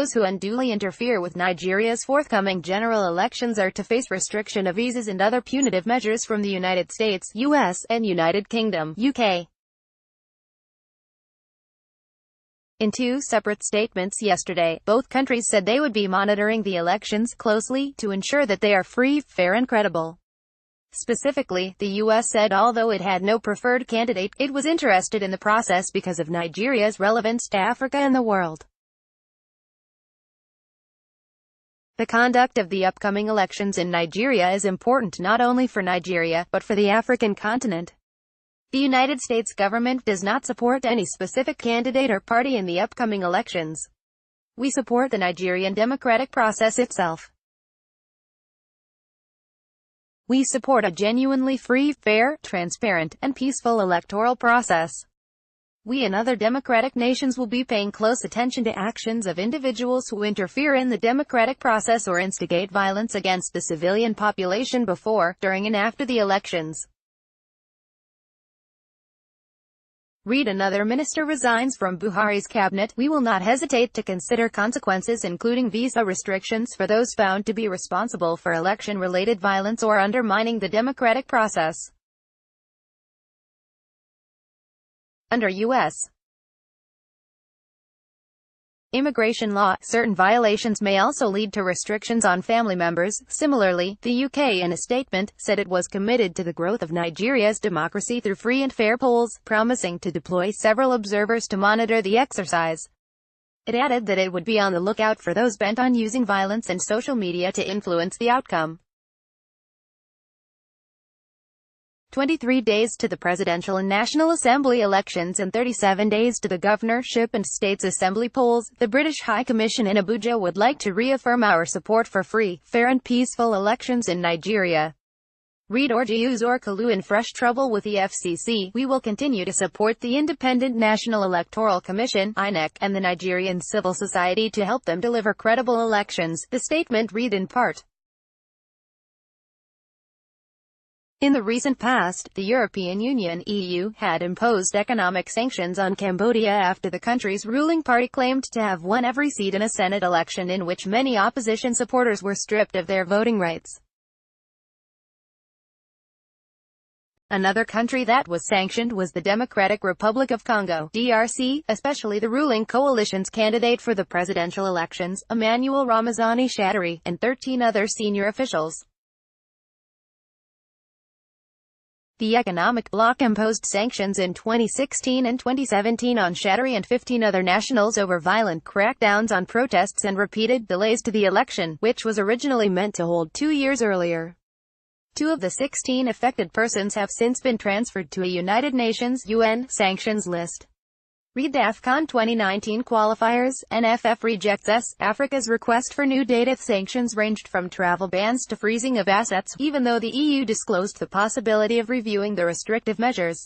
those who unduly interfere with Nigeria's forthcoming general elections are to face restriction of visas and other punitive measures from the United States, US, and United Kingdom, UK. In two separate statements yesterday, both countries said they would be monitoring the elections closely to ensure that they are free, fair and credible. Specifically, the U.S. said although it had no preferred candidate, it was interested in the process because of Nigeria's relevance to Africa and the world. The conduct of the upcoming elections in Nigeria is important not only for Nigeria, but for the African continent. The United States government does not support any specific candidate or party in the upcoming elections. We support the Nigerian democratic process itself. We support a genuinely free, fair, transparent, and peaceful electoral process. We and other democratic nations will be paying close attention to actions of individuals who interfere in the democratic process or instigate violence against the civilian population before, during and after the elections. Read another minister resigns from Buhari's cabinet. We will not hesitate to consider consequences including visa restrictions for those found to be responsible for election-related violence or undermining the democratic process. Under U.S. immigration law, certain violations may also lead to restrictions on family members. Similarly, the UK, in a statement, said it was committed to the growth of Nigeria's democracy through free and fair polls, promising to deploy several observers to monitor the exercise. It added that it would be on the lookout for those bent on using violence and social media to influence the outcome. 23 days to the presidential and National Assembly elections and 37 days to the governorship and states assembly polls, the British High Commission in Abuja would like to reaffirm our support for free, fair and peaceful elections in Nigeria. Read Orjiu's Kalu in fresh trouble with the FCC. We will continue to support the Independent National Electoral Commission, INEC, and the Nigerian civil society to help them deliver credible elections, the statement read in part. In the recent past, the European Union (EU) had imposed economic sanctions on Cambodia after the country's ruling party claimed to have won every seat in a Senate election in which many opposition supporters were stripped of their voting rights. Another country that was sanctioned was the Democratic Republic of Congo (DRC), especially the ruling coalition's candidate for the presidential elections, Emmanuel Ramazani Shadary, and 13 other senior officials. The economic bloc imposed sanctions in 2016 and 2017 on Shadary and 15 other nationals over violent crackdowns on protests and repeated delays to the election, which was originally meant to hold 2 years earlier. 2 of the 16 affected persons have since been transferred to a United Nations (UN) sanctions list. Read the AFCON 2019 qualifiers. NFF rejects Africa's request for new data. Sanctions ranged from travel bans to freezing of assets, even though the EU disclosed the possibility of reviewing the restrictive measures.